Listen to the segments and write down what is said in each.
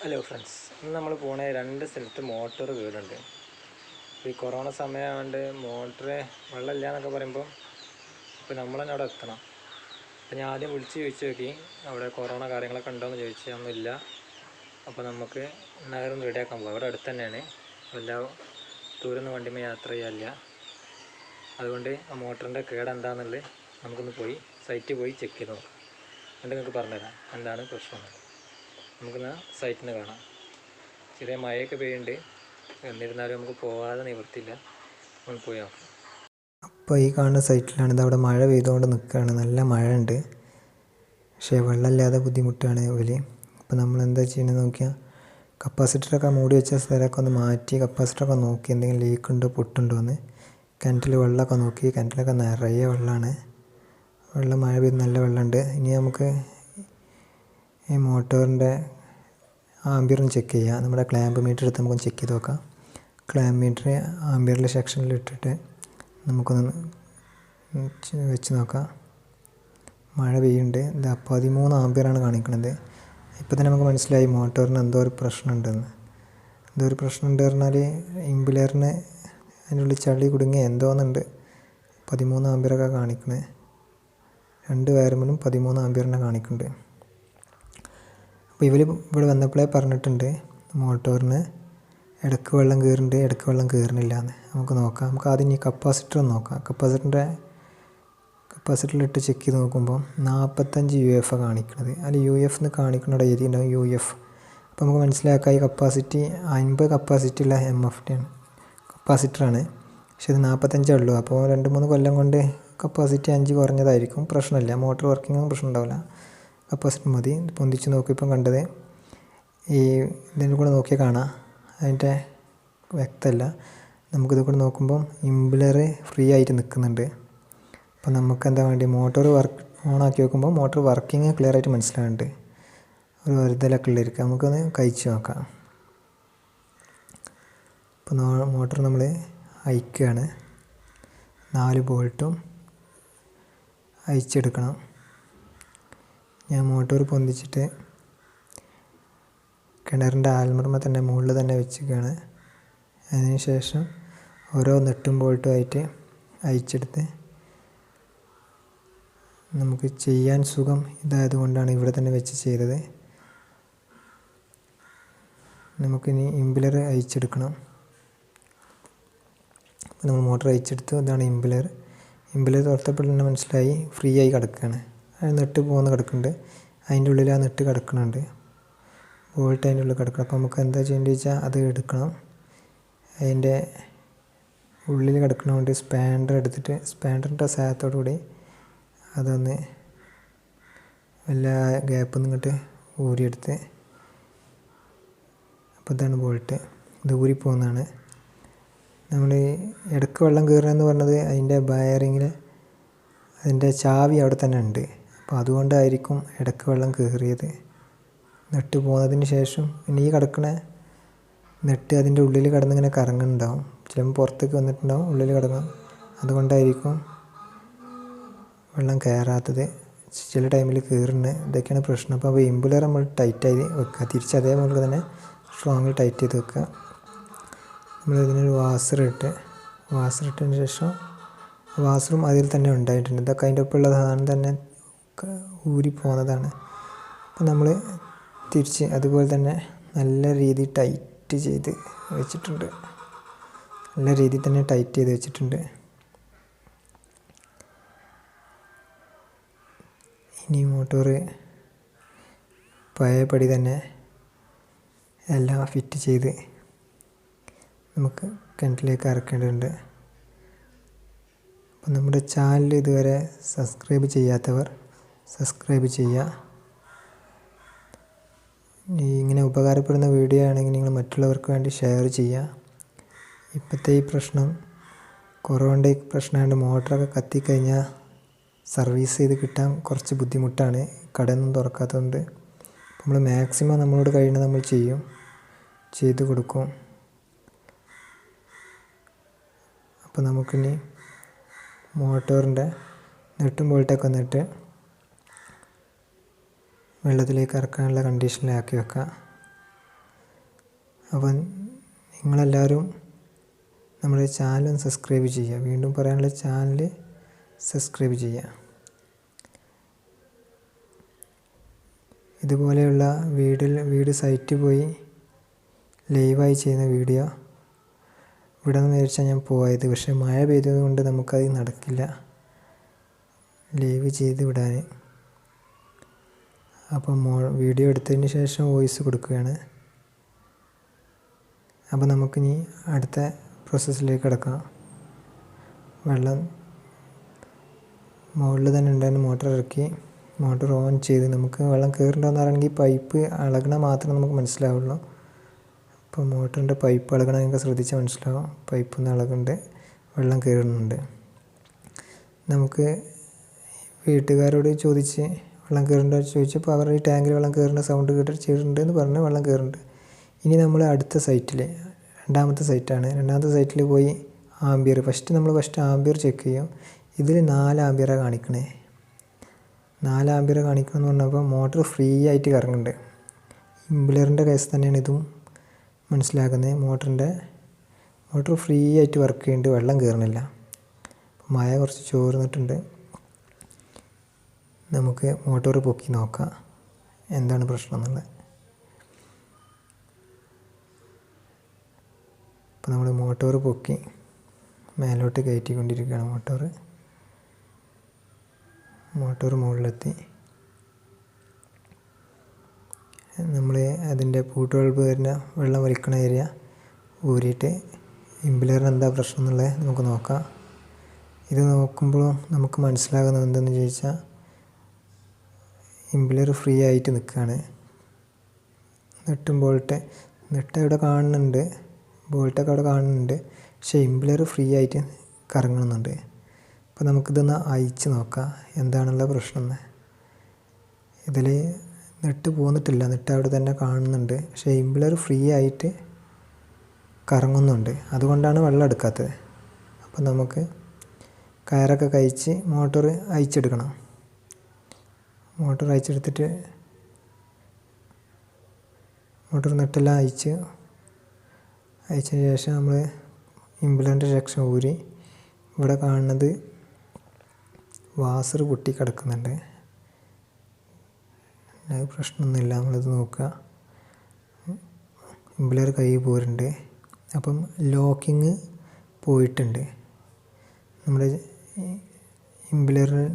Hello friends, ഇന്ന് നമ്മൾ പോണ 2 സ്ഥലത്ത് മോട്ടോർ വീടുണ്ട്. ഇപ്പോൾ ഈ കൊറോണ സമയമായതുകൊണ്ട് വെള്ളമില്ല എന്നൊക്കെ പറയുമ്പോൾ ഇപ്പോൾ നമ്മൾ തന്നെ അവിടെ എത്തണം. അപ്പോൾ ഞാൻ ആദ്യം വിളിച്ച് ചോദിച്ചു നോക്കി, അവിടെ കൊറോണ കാര്യങ്ങളൊക്കെ ഉണ്ടോയെന്ന് ചോദിച്ചു. ഒന്നുമില്ല. അപ്പോൾ നമുക്ക് നഗരം റെഡിയാക്കാൻ പോകാം. ഇവിടെ അടുത്ത് തന്നെയാണ്, എല്ലാ ദൂരമൊന്നും വണ്ടിമേ യാത്ര ചെയ്യാനില്ല. അതുകൊണ്ട് ആ മോട്ടറിൻ്റെ കേടെന്താണെന്നുള്ളത് നമുക്കൊന്ന് പോയി സൈറ്റിൽ പോയി ചെക്ക് ചെയ്ത് നോക്കാം. എന്നിട്ട് നിങ്ങൾക്ക് പറഞ്ഞുതരാം എന്താണ് പ്രശ്നം. നമുക്കിന്ന് സൈറ്റിൽ നിന്ന് കാണാം. ചെറിയ മഴയൊക്കെ പെയ്യുന്നുണ്ട്, എന്നിരുന്നാലും നമുക്ക് പോകാതെ നിവൃത്തിയില്ല. നമുക്ക് പോയി നോക്കാം. അപ്പോൾ ഈ കാണുന്ന സൈറ്റിലാണ് ഇത്. അവിടെ മഴ പെയ്തുകൊണ്ട് നിൽക്കുകയാണ്, നല്ല മഴ ഉണ്ട്. പക്ഷേ വെള്ളമില്ലാതെ ബുദ്ധിമുട്ടാണ് ഇവർ. അപ്പോൾ നമ്മൾ എന്താ ചെയ്യണമെന്ന് നോക്കിയാൽ, കപ്പാസിറ്ററൊക്കെ മൂടി വെച്ച സ്ഥലമൊക്കെ ഒന്ന് മാറ്റി കപ്പാസിറ്ററൊക്കെ നോക്കി എന്തെങ്കിലും ലീക്ക് ഉണ്ടോ പൊട്ടുണ്ടോ എന്ന്. കിണറ്റിൽ വെള്ളമൊക്കെ നോക്കി, കിണറ്റിലൊക്കെ നിറയെ വെള്ളമാണ്. മഴ പെയ്ത് നല്ല വെള്ളമുണ്ട്. ഇനി നമുക്ക് ഈ മോട്ടോറിൻ്റെ ആംബിയറും ചെക്ക് ചെയ്യാം. നമ്മുടെ ക്ലാമ്പ് മീറ്റർ എടുത്ത് നമുക്കൊന്ന് ചെക്ക് ചെയ്ത് നോക്കാം. ക്ലാമ്പ് മീറ്റർ ആംബിയറിലെ സെക്ഷനിൽ ഇട്ടിട്ട് നമുക്കൊന്ന് വെച്ച് നോക്കാം. മഴ പെയ്യുന്നുണ്ട്. ഇത് 13 ആംബിയറാണ് കാണിക്കുന്നത്. ഇപ്പോൾ തന്നെ നമുക്ക് മനസ്സിലായി മോട്ടോറിന് എന്തോ ഒരു പ്രശ്നമുണ്ടെന്ന്. എന്തോ ഒരു പ്രശ്നമുണ്ട് പറഞ്ഞാൽ ഇംബിലറിന് അതിൻ്റെ ഉള്ളിൽ ചളി കുടുങ്ങി എന്തോന്നുണ്ട്. 13 ആംബിയറൊക്കെ കാണിക്കണേ. 2 വയറുമ്പോഴും 13 ആംബിയറിനെ കാണിക്കുന്നുണ്ട്. അപ്പോൾ ഇവിടെ വന്നപ്പോഴേ പറഞ്ഞിട്ടുണ്ട് മോട്ടോറിന് ഇടയ്ക്ക് വെള്ളം കയറുന്നുണ്ട്, ഇടയ്ക്ക് വെള്ളം കയറുന്നില്ല എന്ന്. നമുക്ക് നോക്കാം. നമുക്ക് ആദ്യം ഈ കപ്പാസിറ്റർ ഒന്ന് നോക്കാം. കപ്പാസിറ്ററിലിട്ട് ചെക്ക് ചെയ്ത് നോക്കുമ്പോൾ 45 UF കാണിക്കുന്നത്. അതിൽ UF എന്ന് കാണിക്കുന്ന ഏരിയ ഉണ്ടാവും, UF. അപ്പോൾ നമുക്ക് മനസ്സിലാക്കാം ഈ കപ്പാസിറ്റി 50 കപ്പാസിറ്റി ഉള്ള MFT ആണ്, കപ്പാസിറ്ററാണ്. പക്ഷേ ഇത് 45 ഉള്ളൂ. അപ്പോൾ 2-3 കൊല്ലം കൊണ്ട് കപ്പാസിറ്റി 5 കുറഞ്ഞതായിരിക്കും. പ്രശ്നമില്ല, മോട്ടോർ വർക്കിങ്ങൊന്നും പ്രശ്നം ഉണ്ടാവില്ല. കപ്പാസിറ്റർ മതി. പൊന്തിച്ച് നോക്കി ഇപ്പം കണ്ടത് ഈ ഇതിൻ്റെ കൂടെ നോക്കിയാൽ കാണാം, അതിൻ്റെ വ്യക്തമല്ല. നമുക്കിത് കൂടെ നോക്കുമ്പം ഇംബിലർ ഫ്രീ ആയിട്ട് നിൽക്കുന്നുണ്ട്. അപ്പം നമുക്ക് എന്താ വേണ്ടി, മോട്ടോർ ഓണാക്കി നോക്കുമ്പോൾ മോട്ടോർ വർക്കിംഗ് ക്ലിയർ ആയിട്ട് മനസ്സിലാകുന്നുണ്ട്. ഒരു വരുതലൊക്കെ ഉള്ളിരിക്കുക. നമുക്കൊന്ന് കഴിച്ച് നോക്കാം. ഇപ്പം മോട്ടോർ നമ്മൾ അയക്കുകയാണ്. 4 ബോൾട്ടും അയച്ചെടുക്കണം. ഞാൻ മോട്ടോർ പൊന്തിച്ചിട്ട് കിണറിൻ്റെ ആൽമർമ തന്നെ മുകളിൽ തന്നെ വെച്ചിരിക്കുകയാണ്. അതിന് ശേഷം ഓരോ നെട്ടും ബോൾട്ടും ആയിട്ട് അയച്ചെടുത്ത്, നമുക്ക് ചെയ്യാൻ സുഖം ഇതായതുകൊണ്ടാണ് ഇവിടെ തന്നെ വെച്ച് ചെയ്തത്. നമുക്കിനി ഇംബിലർ അയച്ചെടുക്കണം. അപ്പോൾ നമ്മൾ മോട്ടോർ അയച്ചെടുത്തു. ഇതാണ് ഇംബിലർ. തുറത്തപ്പോൾ തന്നെ മനസ്സിലായി ഫ്രീ ആയി കിടക്കുകയാണ്. അത് നെട്ട് പോകുന്ന കിടക്കുന്നുണ്ട്. അതിൻ്റെ ഉള്ളിൽ ആ നെട്ട് കിടക്കുന്നുണ്ട്, ബോൾട്ട് അതിൻ്റെ ഉള്ളിൽ കിടക്കണം. അപ്പോൾ നമുക്ക് എന്താ ചെയ്യേണ്ടത് വെച്ചാൽ അത് എടുക്കണം. അതിൻ്റെ ഉള്ളിൽ കിടക്കണതുകൊണ്ട് സ്പാൻഡർ എടുത്തിട്ട് സ്പാൻഡറിൻ്റെ സഹായത്തോടു കൂടി അതൊന്ന് എല്ലാ ഗ്യാപ്പിൽ നിന്ന് ഇങ്ങോട്ട് ഊരിയെടുത്ത്, അപ്പോൾ ഇതാണ് ബോൾട്ട്. ഇത് ഊരിപ്പോകുന്നതാണ്. നമ്മൾ ഇടയ്ക്ക് വെള്ളം കയറുകയെന്ന് പറഞ്ഞത് അതിൻ്റെ ബയറിങ്ങിൽ അതിൻ്റെ ചാവി അവിടെ തന്നെ ഉണ്ട്. അപ്പോൾ അതുകൊണ്ടായിരിക്കും ഇടയ്ക്ക് വെള്ളം കയറിയത്. നെട്ട് പോകുന്നതിന് ശേഷം ഇനി ഈ കിടക്കണ നെട്ട് അതിൻ്റെ ഉള്ളിൽ കിടന്നിങ്ങനെ കറങ്ങുന്നുണ്ടാവും. ചിലപ്പോൾ പുറത്തേക്ക് വന്നിട്ടുണ്ടാവും, ഉള്ളിൽ കിടങ്ങും. അതുകൊണ്ടായിരിക്കും വെള്ളം കയറാത്തത്. ചില ടൈമിൽ കയറുന്നത്. ഇതൊക്കെയാണ് പ്രശ്നം. അപ്പോൾ ഇംബുലർ നമ്മൾ ടൈറ്റായി വെക്കുക. തിരിച്ച് അതേപോലെ തന്നെ സ്ട്രോങ്ങിൽ ടൈറ്റ് ചെയ്ത് വെക്കുക. നമ്മൾ ഇതിനൊരു വാസറിട്ടതിന് ശേഷം വാസറും അതിൽ തന്നെ ഉണ്ടായിട്ടുണ്ട്. ഇതൊക്കെ അതിൻ്റെ ഒപ്പമുള്ള സാധനം തന്നെ ഊരി പോകുന്നതാണ്. അപ്പോൾ നമ്മൾ തിരിച്ച് അതുപോലെ തന്നെ നല്ല രീതിയിൽ ടൈറ്റ് ചെയ്ത് വെച്ചിട്ടുണ്ട്. നല്ല രീതിയിൽ തന്നെ ടൈറ്റ് ചെയ്ത് വെച്ചിട്ടുണ്ട്. ഇനി മോട്ടോർ പഴയപടി തന്നെ എല്ലാം ഫിറ്റ് ചെയ്ത് നമുക്ക് കിണറ്റിലേക്ക് ഇറക്കേണ്ടതുണ്ട്. അപ്പോൾ നമ്മുടെ ചാനൽ ഇതുവരെ സബ്സ്ക്രൈബ് ചെയ്യാത്തവർ സബ്സ്ക്രൈബ് ചെയ്യുക. ഇങ്ങനെ ഉപകാരപ്പെടുന്ന വീഡിയോ ആണെങ്കിൽ നിങ്ങൾ മറ്റുള്ളവർക്ക് വേണ്ടി ഷെയർ ചെയ്യുക. ഇപ്പോഴത്തെ ഈ പ്രശ്നം കൊറോണയുടെ പ്രശ്നമായതുകൊണ്ട് മോട്ടറൊക്കെ കത്തിക്കഴിഞ്ഞാൽ സർവീസ് ചെയ്ത് കിട്ടാൻ കുറച്ച് ബുദ്ധിമുട്ടാണ്, കടയൊന്നും തുറക്കാത്തതുകൊണ്ട്. നമ്മൾ മാക്സിമം നമ്മളോട് കഴിയുന്നത് നമ്മൾ ചെയ്ത് കൊടുക്കും. അപ്പോൾ നമുക്കിനി മോട്ടോറിൻ്റെ നെട്ടും ബോൾട്ടൊക്കെ വന്നിട്ട് വെള്ളത്തിലേക്ക് ഇറക്കാനുള്ള കണ്ടീഷനിലാക്കി വെക്കാം. അപ്പം നിങ്ങളെല്ലാവരും നമ്മുടെ ചാനൽ സബ്സ്ക്രൈബ് ചെയ്യുക. വീണ്ടും പറയാനുള്ള ചാനൽ സബ്സ്ക്രൈബ് ചെയ്യുക. ഇതുപോലെയുള്ള വീട് സൈറ്റിൽ പോയി ലൈവായി ചെയ്യുന്ന വീഡിയോ വിടണമെന്ന് വിചാരിച്ചാൽ ഞാൻ പോയത്. പക്ഷേ മഴ പെയ്തത് കൊണ്ട് നമുക്കത് നടക്കില്ല ലൈവ് ചെയ്ത് വിടാൻ. അപ്പം വീഡിയോ എടുത്തതിന് ശേഷം വോയിസ് കൊടുക്കുകയാണ്. അപ്പോൾ നമുക്കിനി അടുത്ത പ്രോസസ്സിലേക്ക് കിടക്കാം. വെള്ളം മുകളിൽ തന്നെ ഉണ്ടായിരുന്ന മോട്ടർ ഇറക്കി മോട്ടർ ഓൺ ചെയ്ത് നമുക്ക് വെള്ളം കയറുന്നുണ്ടോയെന്ന് അറിയണമെങ്കിൽ പൈപ്പ് ഇളകണ മാത്രമേ നമുക്ക് മനസ്സിലാവുള്ളൂ. അപ്പോൾ മോട്ടറിൻ്റെ പൈപ്പ് ഇളകണം നിങ്ങൾക്ക് ശ്രദ്ധിച്ചാൽ മനസ്സിലാവും. പൈപ്പൊന്ന് ഇളകുന്നുണ്ട്, വെള്ളം കയറുന്നുണ്ട്. നമുക്ക് വീട്ടുകാരോട് ചോദിച്ച് വെള്ളം കയറുന്നുണ്ടോ ചോദിച്ചപ്പോൾ അവർ ഈ ടാങ്കിൽ വെള്ളം കയറുന്ന സൗണ്ട് കേട്ടിട്ട് ചെയ്തിട്ടുണ്ട് എന്ന് പറഞ്ഞ് വെള്ളം കയറുന്നുണ്ട്. ഇനി നമ്മൾ അടുത്ത സൈറ്റിൽ രണ്ടാമത്തെ സൈറ്റിൽ പോയി ആംബിയർ ഫസ്റ്റ് ആംബിയർ ചെക്ക് ചെയ്യും. ഇതിൽ 4 ആംബിയറാണ് കാണിക്കണേ. 4 ആംബിയർ കാണിക്കണമെന്ന് പറഞ്ഞപ്പോൾ മോട്ടർ ഫ്രീ ആയിട്ട് കറങ്ങുന്നുണ്ട്. ഇംബിലറിൻ്റെ കേസ് തന്നെയാണ് ഇതും മനസ്സിലാക്കുന്നത്. മോട്ടർ ഫ്രീ ആയിട്ട് വർക്ക് ചെയ്യുന്നുണ്ട്, വെള്ളം കയറണില്ല. മഴ കുറച്ച് ചോർന്നിട്ടുണ്ട്. നമുക്ക് മോട്ടോർ പൊക്കി നോക്കാം എന്താണ് പ്രശ്നം എന്നുള്ളത്. അപ്പോൾ നമ്മൾ മോട്ടോർ പൊക്കി മേലോട്ട് കയറ്റിക്കൊണ്ടിരിക്കുകയാണ്. മോട്ടോർ മുകളിലെത്തി. നമ്മൾ അതിൻ്റെ പൂട്ടുകൾക്ക് വരുന്ന വെള്ളം വലിക്കണ ഏരിയ ഊരിയിട്ട് ഇംബിലറിന് എന്താ പ്രശ്നം എന്നുള്ളത് നമുക്ക് നോക്കാം. ഇത് നോക്കുമ്പോൾ നമുക്ക് മനസ്സിലാകുന്നത് എന്തെന്ന് ചോദിച്ചാൽ ഇംബിലർ ഫ്രീ ആയിട്ട് നിൽക്കുകയാണ്. നെട്ട് ഇവിടെ കാണുന്നുണ്ട്, ബോൾട്ടൊക്കെ അവിടെ കാണുന്നുണ്ട്. പക്ഷേ ഇംബിലർ ഫ്രീ ആയിട്ട് കറങ്ങുന്നുണ്ട്. അപ്പോൾ നമുക്കിതൊന്ന് അയച്ച് നോക്കാം എന്താണുള്ള പ്രശ്നം എന്ന്. ഇതിൽ നെട്ട് പോന്നിട്ടില്ല, നെട്ട് അവിടെ തന്നെ കാണുന്നുണ്ട്. പക്ഷേ ഇംബിലർ ഫ്രീ ആയിട്ട് കറങ്ങുന്നുണ്ട്. അതുകൊണ്ടാണ് വെള്ളം എടുക്കാത്തത്. അപ്പോൾ നമുക്ക് കയറൊക്കെ കഴിച്ച് മോട്ടോർ അയച്ചെടുക്കണം. മോട്ടോർ അയച്ചെടുത്തിട്ട് മോട്ടോർ നെട്ടെല്ലാം അയച്ചതിന് ശേഷം നമ്മൾ ഇംബിലറിൻ്റെ സെക്ഷൻ ഊരി. ഇവിടെ കാണുന്നത് വാസർ പൊട്ടി കിടക്കുന്നുണ്ട്. പ്രശ്നമൊന്നുമില്ല, നമ്മളിത് നോക്കുക. ഇംബിലർ കൈ പോരുന്നുണ്ട്. അപ്പം ലോക്കിങ് പോയിട്ടുണ്ട്. നമ്മുടെ ഇംബിലറിൽ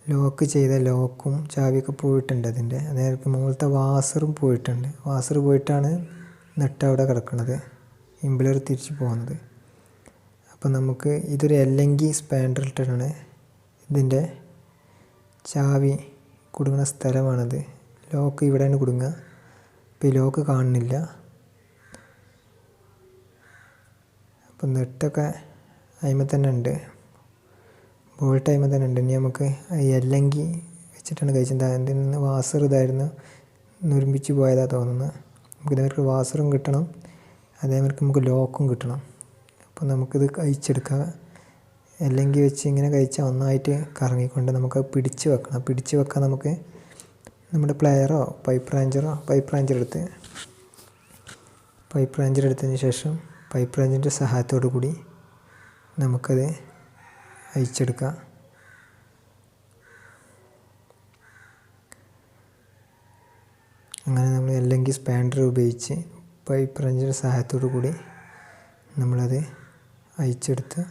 ലോക്ക് ചെയ്ത ലോക്കും ചാവിയൊക്കെ പോയിട്ടുണ്ട്. അതേപോലെ മുകളിലത്തെ വാസറും പോയിട്ടുണ്ട്. വാസർ പോയിട്ടാണ് നെട്ട് അവിടെ കിടക്കുന്നത്, ഇംബിലർ തിരിച്ച് പോകുന്നത്. അപ്പം നമുക്ക് ഇതൊരു എല്ലെങ്കിൽ സ്പാൻഡറിട്ടാണ് ഇതിൻ്റെ ചാവി കുടുങ്ങുന്ന സ്ഥലമാണത്. ലോക്ക് ഇവിടെയാണ് കുടുങ്ങുക. അപ്പോൾ ഈ ലോക്ക് കാണുന്നില്ല. അപ്പം നെട്ടൊക്കെ അതിന്മേൽ തന്നെ ഉണ്ട്, ബോൾട്ട് അതിന്മേൽ തന്നെ ഉണ്ട്. ഇനി നമുക്ക് അല്ലെങ്കിൽ വെച്ചിട്ടാണ് കഴിച്ചത്. അതിൽ നിന്ന് വാസർ ഇതായിരുന്നു, നുരുമ്പിച്ച് പോയതാണ് തോന്നുന്നത്. നമുക്ക് ഇതേമാർക്ക് വാസറും കിട്ടണം, അതേമാർക്ക് നമുക്ക് ലോക്കും കിട്ടണം. അപ്പോൾ നമുക്കിത് കഴിച്ചെടുക്കാം. അല്ലെങ്കിൽ വെച്ച് ഇങ്ങനെ കഴിച്ചാൽ ഒന്നായിട്ട് കറങ്ങിക്കൊണ്ട് നമുക്ക് പിടിച്ച് വെക്കണം. പിടിച്ച് വെക്കാൻ നമുക്ക് നമ്മുടെ പ്ലെയറോ പൈപ്പ് റാഞ്ചർ എടുത്തതിന് ശേഷം പൈപ്പ് റാഞ്ചറിൻ്റെ സഹായത്തോടു കൂടി നമുക്കത് അയച്ചെടുക്കാം. അങ്ങനെ നമ്മൾ അല്ലെങ്കിൽ സ്പാൻഡർ ഉപയോഗിച്ച് പൈപ്പ് റാഞ്ചറിൻ്റെ സഹായത്തോടു കൂടി നമ്മളത് അയച്ചെടുത്ത്.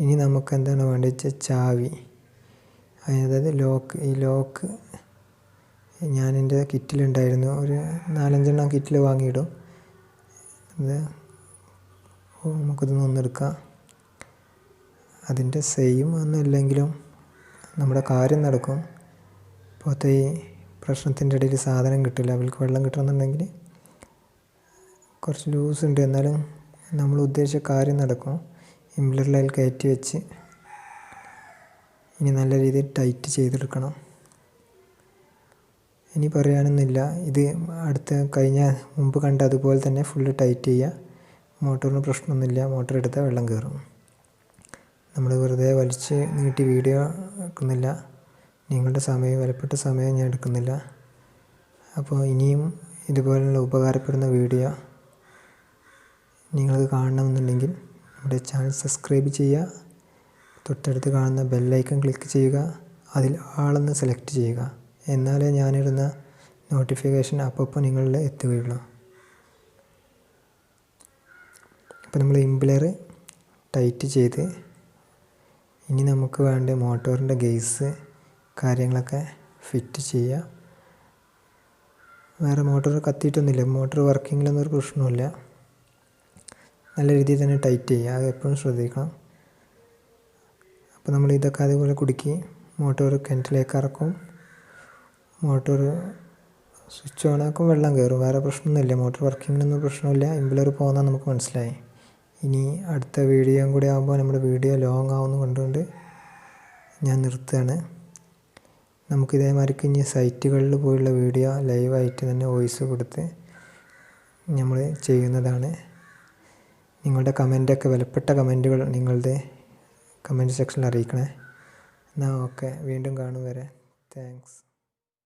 ഇനി നമുക്ക് എന്താണ് വേണ്ടത് വെച്ചാൽ ചാവി, അതായത് ഈ ലോക്ക് ഞാൻ എൻ്റെ കിറ്റിലുണ്ടായിരുന്നു. ഒരു 4-5 കിറ്റിൽ വാങ്ങിയിടും. ഇത് നമുക്കിതൊന്ന് ഒന്നെടുക്കാം. അതിൻ്റെ സെയിം ഒന്നുമില്ലെങ്കിലും നമ്മുടെ കാര്യം നടക്കും. ഇപ്പോഴത്തെ ഈ പ്രശ്നത്തിൻ്റെ ഇടയിൽ സാധനം കിട്ടില്ല. അവർക്ക് വെള്ളം കിട്ടണമെന്നുണ്ടെങ്കിൽ കുറച്ച് ലൂസ് ഉണ്ട്, എന്നാലും നമ്മൾ ഉദ്ദേശിച്ച കാര്യം നടക്കും. ഇംബിലറിൽ അതിൽ കയറ്റി വെച്ച് ഇനി നല്ല രീതിയിൽ ടൈറ്റ് ചെയ്തെടുക്കണം. ഇനി പറയാനൊന്നുമില്ല. ഇത് മുമ്പ് കണ്ട അതുപോലെ തന്നെ ഫുള്ള് ടൈറ്റ് ചെയ്യുക. മോട്ടോറിന് പ്രശ്നമൊന്നുമില്ല. മോട്ടർ എടുത്താൽ വെള്ളം കയറും. നമ്മൾ വെറുതെ വലിച്ച് നീട്ടി വീഡിയോ എടുക്കുന്നില്ല. നിങ്ങളുടെ വിലപ്പെട്ട സമയം ഞാൻ എടുക്കുന്നില്ല. അപ്പോൾ ഇനിയും ഇതുപോലുള്ള ഉപകാരപ്പെടുന്ന വീഡിയോ നിങ്ങൾക്ക് കാണണമെന്നുണ്ടെങ്കിൽ നമ്മുടെ ചാനൽ സബ്സ്ക്രൈബ് ചെയ്യുക, തൊട്ടടുത്ത് കാണുന്ന ബെല്ലൈക്കൺ ക്ലിക്ക് ചെയ്യുക, അതിൽ ആളെന്ന് സെലക്ട് ചെയ്യുക. എന്നാലേ ഞാനിടുന്ന നോട്ടിഫിക്കേഷൻ അപ്പോൾ നിങ്ങളിൽ എത്തുകയുള്ളൂ. അപ്പോൾ നമ്മൾ ഇംപെല്ലർ ടൈറ്റ് ചെയ്ത് ഇനി നമുക്ക് വേണ്ട മോട്ടോറിൻ്റെ ഗേസ് കാര്യങ്ങളൊക്കെ ഫിറ്റ് ചെയ്യുക. വേറെ മോട്ടോർ കത്തിയിട്ടൊന്നുമില്ല, മോട്ടോർ വർക്കിങ്ങിലൊന്നും ഒരു പ്രശ്നമില്ല. നല്ല രീതിയിൽ തന്നെ ടൈറ്റ് ചെയ്യുക, അത് എപ്പോഴും ശ്രദ്ധിക്കണം. അപ്പോൾ നമ്മൾ ഇതൊക്കെ അതുപോലെ കുടുക്കി മോട്ടോർ കിണറ്റിലേക്ക് ഇറക്കും. മോട്ടോർ സ്വിച്ച് ഓൺ ആക്കും, വെള്ളം കയറും, വേറെ പ്രശ്നമൊന്നുമില്ല. മോട്ടോർ വർക്കിങ്ങിനൊന്നും പ്രശ്നമില്ല. ഇംപെല്ലർ പോകുന്നത് നമുക്ക് മനസ്സിലായി. ഇനി അടുത്ത വീഡിയോയും കൂടി ആകുമ്പോൾ നമ്മുടെ വീഡിയോ ലോങ് ആവുമെന്ന് കണ്ടുകൊണ്ട് ഞാൻ നിർത്തുകയാണ്. നമുക്കിതേമാതിരിക്ക് ഇനി സൈറ്റുകളിൽ പോയുള്ള വീഡിയോ ലൈവായിട്ട് തന്നെ വോയിസ് കൊടുത്ത് നമ്മൾ ചെയ്യുന്നതാണ്. നിങ്ങളുടെ കമൻറ്റൊക്കെ, വിലപ്പെട്ട കമൻറ്റുകൾ നിങ്ങളുടെ കമൻറ്റ് സെക്ഷനിൽ അറിയിക്കണേ. എന്നാൽ ഓക്കെ, വീണ്ടും കാണും വരെ താങ്ക്സ്.